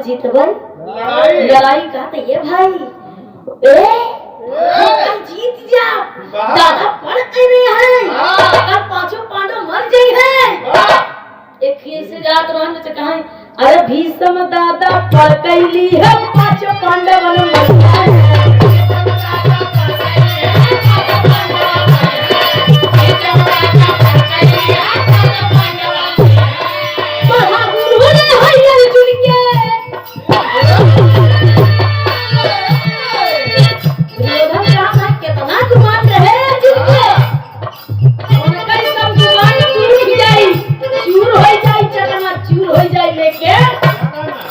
जीतबई लड़ाई कहते ये भाई जीत जा दादा पड़ रहे हैं और पांचों पांडव मर गए हैं। एक से जात रहन से कहा अरे भीष्म दादा पड़ कैली है पांचों पांडव मर गए।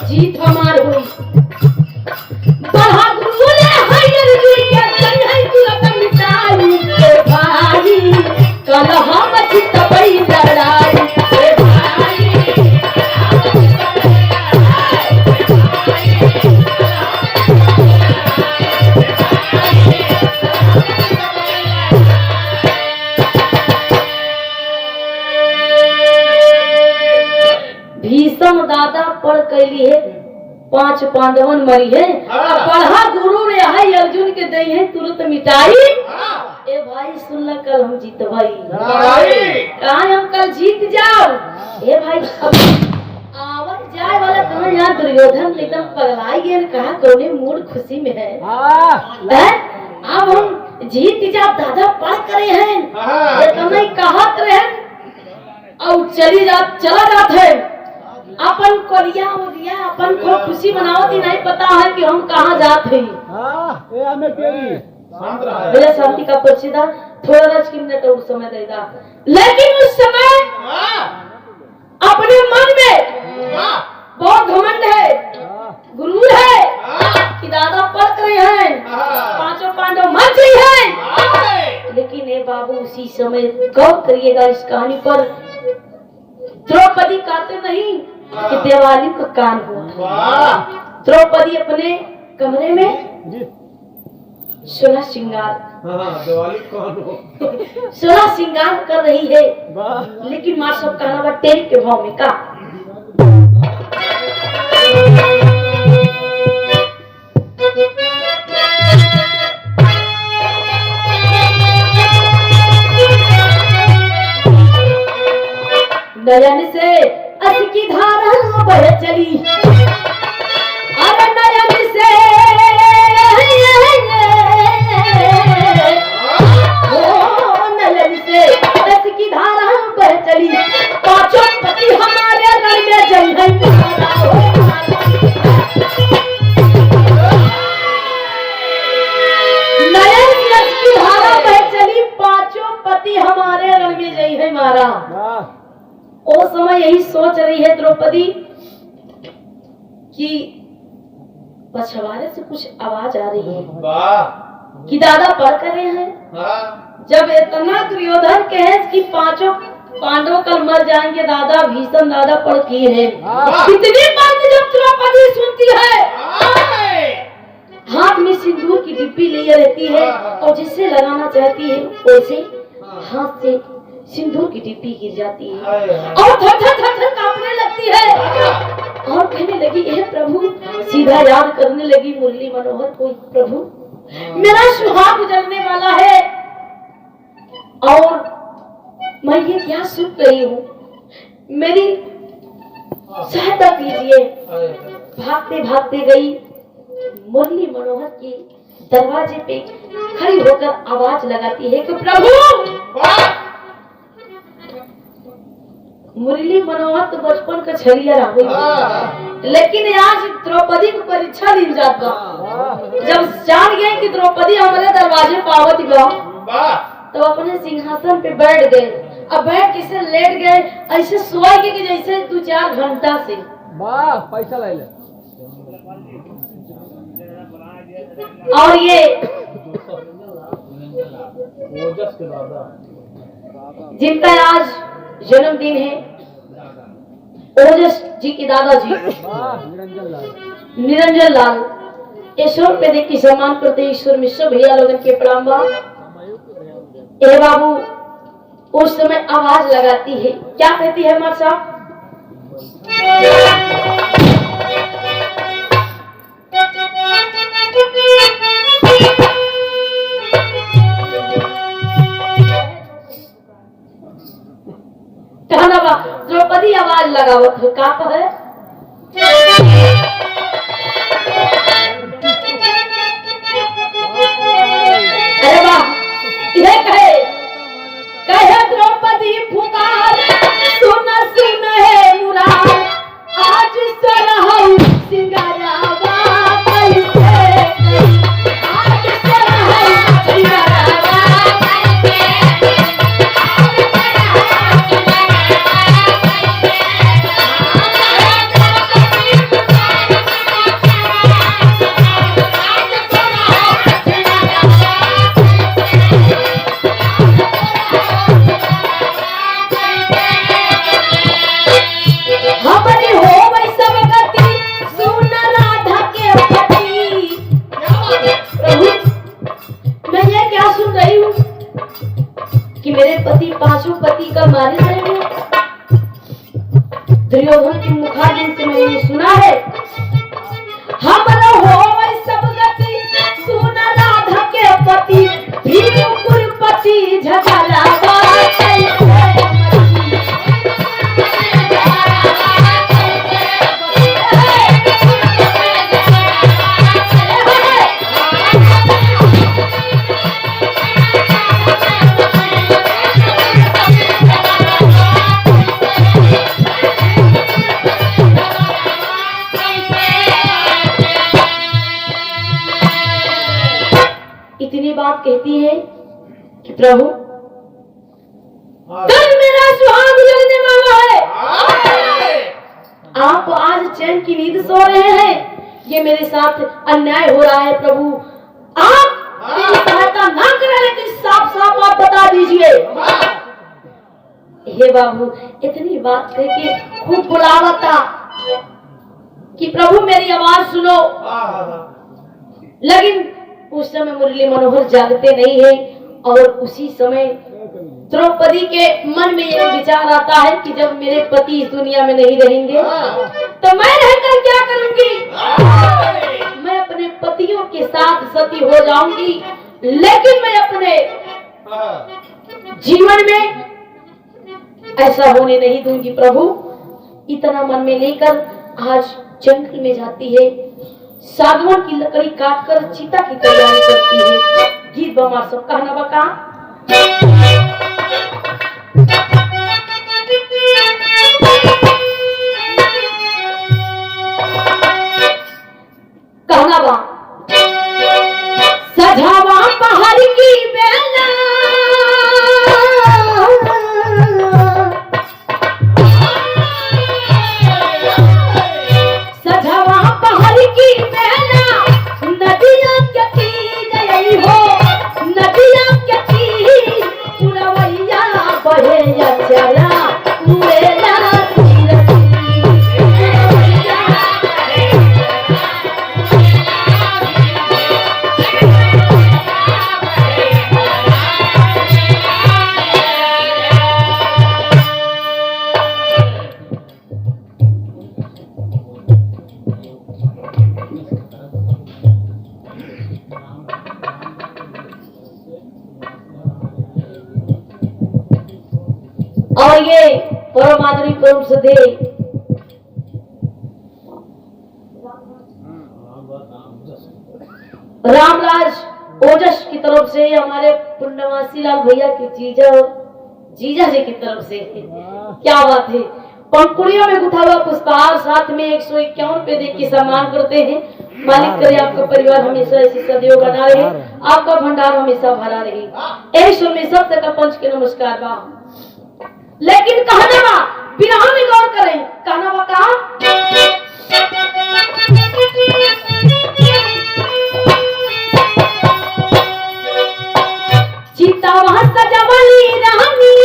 जीत हमार हुई बढ़ा गुरु ने हरियर जी के कन्है तुरंत मिटाई के भाई कल हम चित पई लड़ाई के भाई भीष्म दादा पढ़ कैली है पांच पांडवन मरी है पढ़ा गुरु ने है अर्जुन के दई है तुरंत मिटाई। ए भाई सुन ल कल हम जीतबई कहा हम कल जीत जाओ। ए भाई आवाज जाए वाला कहा यहाँ दुर्योधन एकदम पगलाई गए कहा कोने मूड खुशी में है अब हम जीत जाओ दादा पढ़ करे हैं ये तुम्हें कहा रहे और चला जाते है अपन को लिया अपन को खुशी मनावती नहीं पता है कि हम कहाँ जाते हैं। मेरे शांति का परिचिता थोड़ा 10 मिनट और समय देगा लेकिन उस समय अपने मन में बहुत घमंड है गुरूर है कि दादा पढ़ रहे हैं पांचों पांडव मर गए हैं। लेकिन ये बाबू उसी समय गौर करिएगा इस कहानी पर द्रौपदी कहते नहीं कि दिवाली का कान हो द्रौपदी अपने कमरे में 16 श्रृंगार सोलह श्रृंगार कर रही है लेकिन माँ सब कहना बा टेल के भाव में का नयन से अस की धारा बह चली अरे नयन से नयन से अस की धारा बह चली पांचों पति हमारे रण में जल गए नयन से अस की धारा बह चली पांचों पति हमारे रण में जई है मारा। ओ समय यही सोच रही है द्रौपदी कि पछवाड़े से कुछ आवाज आ रही है कि दादा पढ़ कर रहे हैं जब इतना दुर्योधन के हैं कि पांचों पांडव कल मर जाएंगे दादा भीष्म दादा पढ़ किए हैं कितनी बात जब द्रौपदी सुनती है हाथ में सिंदूर की डिब्बी लिए रहती है और जिससे लगाना चाहती है वैसे हाथ से सिंदूर की डिब्बी गिर जाती है और थर कांपने लगती है और कहने लगी हे प्रभु सीधा याद करने लगी मुरली मनोहर को प्रभु मेरा सुहाग गुजरने वाला है और मैं ये क्या सुन रही हूँ मेरी सहायता कीजिए। भागते भागते गई मुरली मनोहर के दरवाजे पे खड़ी होकर आवाज लगाती है कि प्रभु मुरली मनोहर तो बचपन का छलिया रहा लेकिन आज द्रौपदी को परीक्षा दी जाता जब जान गए कि द्रौपदी हमारे दरवाजे पावत गया तो अपने सिंहासन पे बैठ गए अब बैठ किसे लेट गए ऐसे सोए के जैसे 2-4 घंटा से पैसा ले ले और ये जिनका आज जन्मदिन है ओजस जी के दादाजी निरंजन लाल ईश्वर पे देखी सम्मान करते ईश्वर मिश्र भैया लोगन के प्रणाम बा। ए बाबू उस समय आवाज लगाती है क्या कहती है मां साहब का है? अरे वाह, ये कहे द्रौपदी पुकार, सुन सुन है मुरार, आज सरहु सिंगारावा कैसे, आज सरहु सिंगारावा पांचों पति का मारे जाएंगे। दुर्योधन की मुखारबिंद से मैंने सुना है, हमरा हो सब गति, सुन राधा के पति, भीम कुलपति झगड़ावा बात कहती है कि प्रभु कल मेरा सुहाग जलने वाला है, आप आज चैन की नींद सो रहे हैं, ये मेरे साथ अन्याय हो रहा है। प्रभु आप मेरी सहायता ना करें, लेकिन साफ साफ आप बता दीजिए। हे बाबू, इतनी बात कह के खूब बुलावा था कि प्रभु मेरी आवाज सुनो, लेकिन उस समय मुरली मनोहर जागते नहीं है। और उसी समय द्रौपदी के मन में यह विचार आता है कि जब मेरे पति इस दुनिया में नहीं रहेंगे तो मैं रहकर क्या करूंगी? मैं अपने पतियों के साथ सती हो जाऊंगी, लेकिन मैं अपने जीवन में ऐसा होने नहीं दूंगी। प्रभु इतना मन में लेकर आज जंगल में जाती है, सागवान की लकड़ी काटकर चिता की तैयारी करती है। गीत बमार सब कहना बका कहना बा सजावा पहाड़ की बेला, सजावा पहाड़ की बेला, नदिया के तीर आई हो, नदिया के तीर पुरवैया बहे चला उड़ेला तीर और ये परमात्मा परम सदे रामराज ओजस की तरफ से, हमारे पुण्यवासी लाल भैया के जीजा जी की तरफ से। क्या बात है, पंखुड़ियों में गुथा हुआ पुष्पहार, साथ में 151 रुपए दे के सम्मान करते हैं। मालिक करे आपका परिवार हमेशा ऐसी सदैव बना रहे, आपका भंडार हमेशा भरा रहे। यही सुन में सब तक पंच के नमस्कार बा। लेकिन कहना बा बिरहा में गौर करें, कहना बा कहा सीता वहां सजावली रानी,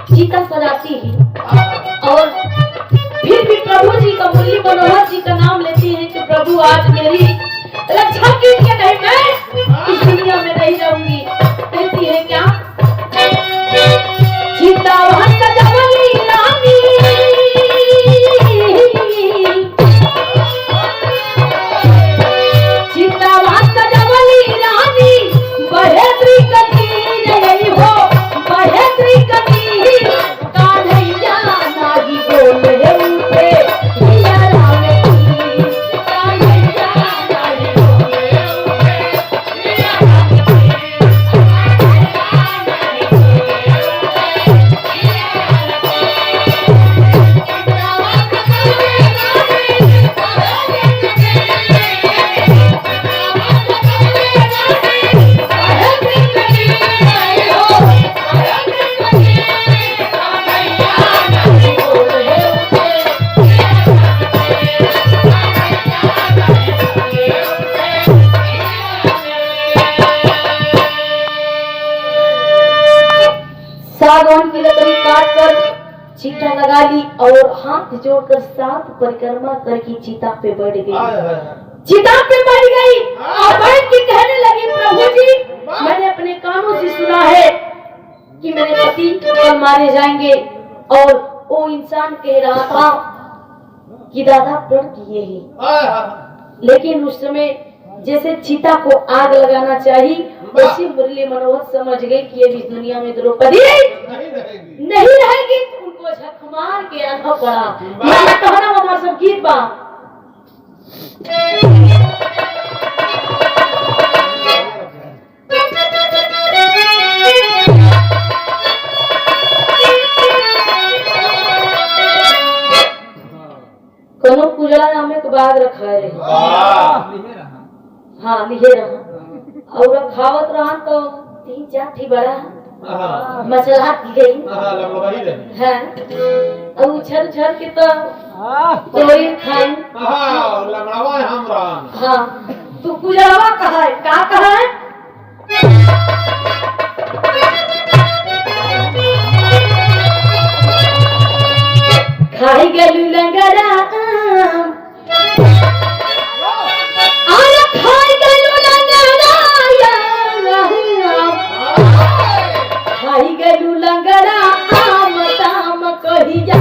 सीता सजाती है और फिर भी प्रभु जी का मुरली मनोहर जी का नाम लेती है कि प्रभु आज मेरी रक्षा कीजिए, नहीं मैं इस दुनिया में नहीं रहूंगी। कहती है क्या सीता वहां सजावली रानी, सीता वहां सजावली रानी, बहेत्री कती काट कर चीता लगा ली और हाथ जोड़कर 7 परिक्रमा करके चीता पे बैठ गई। चीता पे बैठ गई और बैठ के कहने लगी, प्रभु जी मैंने अपने कानों से सुना है कि मेरे पति कल मारे जाएंगे। और वो इंसान कह रहा था कि दादा प्रण किए ही, लेकिन उस समय जैसे चीता को आग लगाना चाहिए वैसे मुरली मनोहर समझ गए कि ये इस दुनिया में द्रौपदी नहीं रहेगी, तो उनको झक मार के आना पड़ा। मैं कहना हमारा सब गीत बा कोनो कुजला नाम के बाग रखा है। हाँ लिखे रहा और खावत रहा तो 3-4 ठी बड़ा मसला की गई है और उछल उछल के तो कोई खाई। हाँ तू कुजलवा कहा है, का कहा है? खाई गलू लंगड़ा आया, खाई गलू लंगड़ा खाई गलू लंगड़ा आम ताम कही जा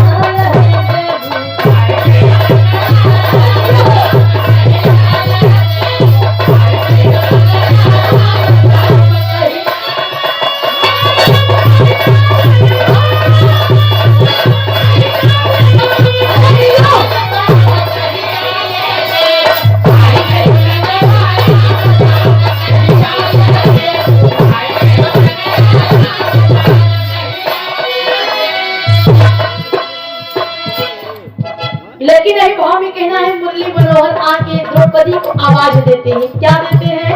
लेकिन नहीं भाव में कहना है मुरली मनोहर आके द्रौपदी को आवाज देते हैं। क्या देते हैं?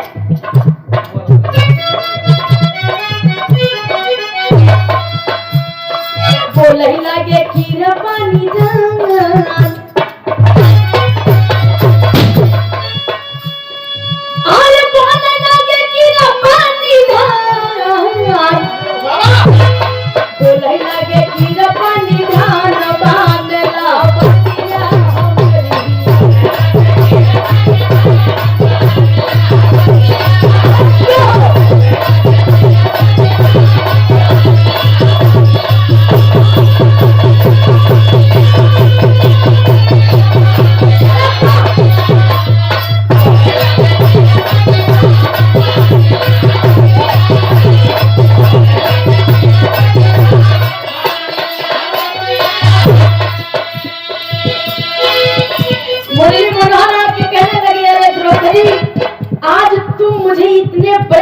बोलही लागे खीर पानी जान आरे बोलही लागे खीर पानी जान बोलही लागे खीर पानी जान बांधला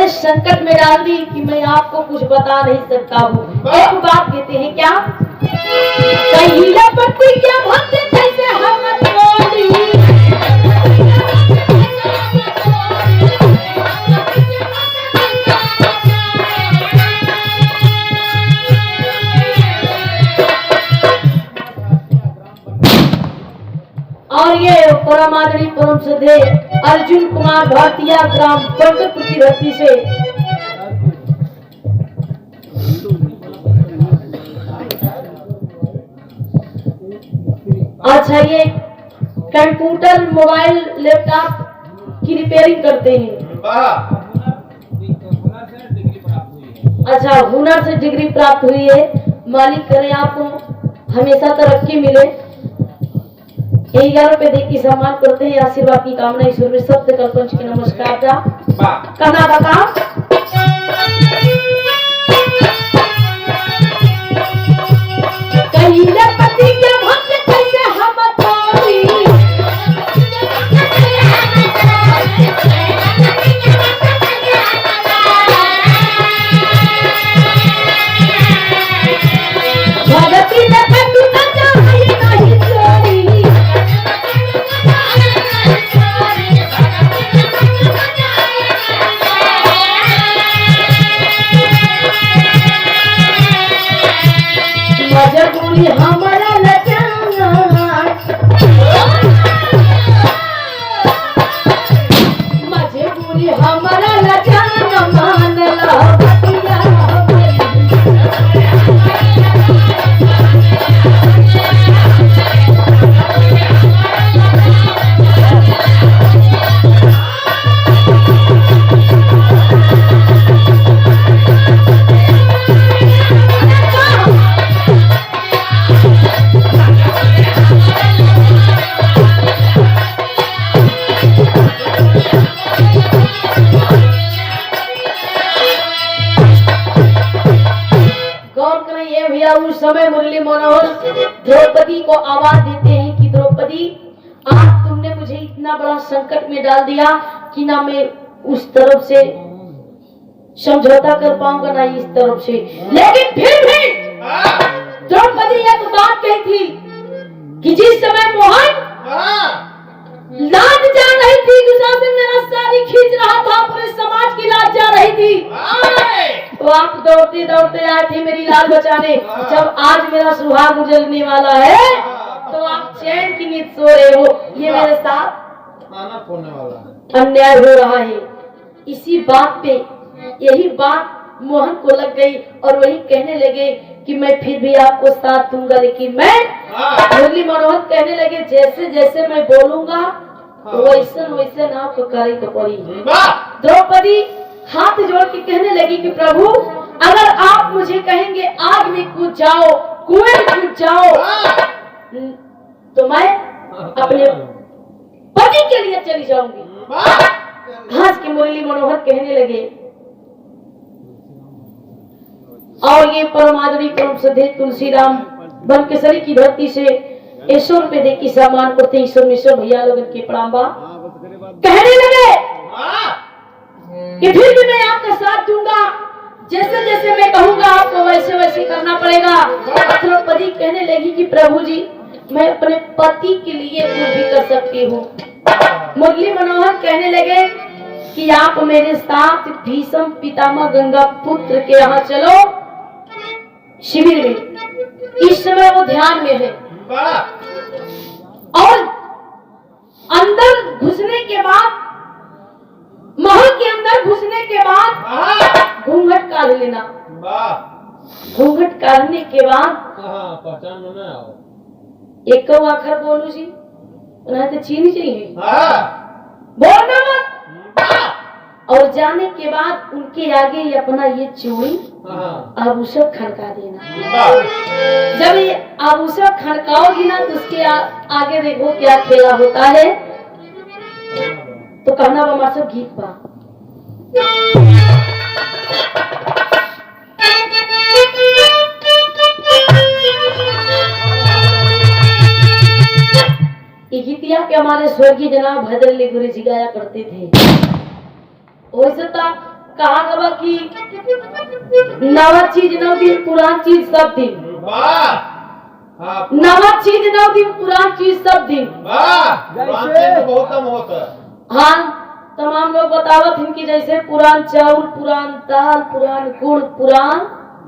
संकट में डाल दी कि मैं आपको कुछ बता नहीं सकता हूँ। एक बात कहते हैं क्या कहिला पत्ती क्या भक्ति जैसे हम और ये परम आदरणीय परम श्रद्धेय अर्जुन कुमार भारतीय ग्राम बरकतपुर की धरती से अच्छा ये कंप्यूटर मोबाइल लैपटॉप की रिपेयरिंग करते हैं। अच्छा हुनर से डिग्री प्राप्त हुई है। मालिक करे आपको हमेशा तरक्की मिले। 11 रुपए देख के सम्मान करते हैं। आशीर्वाद की कामना ईश्वर में सबसे कल्पंच के नमस्कार का कहना बता कहिला पति के भक्त कैसे हम तोरी भगती न तू न चाहे नहीं चोरी मजबूरी हमारा मजबूरी हमारा लचान मान ला मनोहर द्रौपदी को आवाज देते हैं कि द्रौपदी, आज तुमने मुझे इतना बड़ा संकट में डाल दिया कि ना मैं उस तरफ से समझौता कर पाऊंगा ना इस तरफ से। लेकिन फिर भी द्रौपदी एक बात कही थी कि जिस समय मोहन लाज जा रही थी, दुशासन मेरा साड़ी खींच रहा था, पूरे समाज की लाज जा रही थी, तो आप दौड़ते दौड़ते आए थे मेरी लाज बचाने। जब आज मेरा सुहाग गुजरने वाला है तो आप चैन की नींद सो रहे हो, ये मेरे साथ अन्याय हो रहा है। इसी बात पे यही बात मोहन को लग गई और वही कहने लगे कि मैं फिर भी आपको साथ दूंगा, लेकिन मैं मुरली मनोहर कहने लगे जैसे जैसे मैं बोलूंगा वैसे वैसे ना आपको करे तो पड़ी। द्रौपदी हाथ जोड़ के कहने लगी कि प्रभु, अगर आप मुझे कहेंगे आग में कूद जाओ, कुएं में कूद जाओ, तो मैं अपने पति के लिए चली जाऊंगी। हंस के मुरली मनोहर कहने लगे और ये परमादरी परम श्रद्धेय तुलसीराम बनकेसरी की धरती से 100 रुपए दे की सामान करते ईश्वर मिश्र भैया लोगन के प्रणाम बा। कहने लगे कि फिर भी मैं आपका साथ दूंगा, जैसे जैसे मैं कहूंगा आपको वैसे वैसे करना पड़ेगा। द्रौपदी कहने लगी कि प्रभु जी, मैं अपने पति के लिए कुछ भी कर सकती हूँ। मुरली मनोहर कहने लगे कि आप मेरे साथ भीष्म पितामह गंगा पुत्र के यहाँ चलो शिविर में। इस समय वो ध्यान में है और अंदर घुसने के बाद, महल के अंदर घुसने के बाद घूंघट काढ़ लेना। घूंघट काढ़ने के बाद एक आखर बोलू जी, उन्हें तो चीनी चाहिए, बोलना मत। और जाने के बाद उनके आगे ये अपना ये चूड़ी आभूषण खड़का देना। जब ये आभूषण खड़काओगी ना तो उसके आगे देखो क्या खेला होता है। तो कहना वो हमारे सब गीत बा। ये गीतिया के हमारे स्वर्गीय जनाब भद्रली गुरु जी गाया करते थे। वैसे तो कहा गया कि नवा चीज 9 दिन, पुरान चीज सब दिन। नवा चीज 9 दिन, पुरान चीज सब दिन। हाँ, तमाम लोग बतावत हैं कि जैसे पुरान चावल, पुरान दाल, पुरान गुड़, पुरान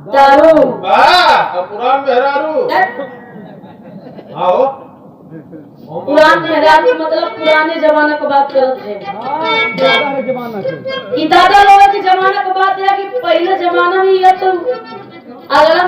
दारू, पुरान मेहरारू। पुरान मेहरारू मतलब पुराने जमाने की बात करते हैं। दादा लोगों के जमाना की बात है कि पहले जमाना में ये तो अगला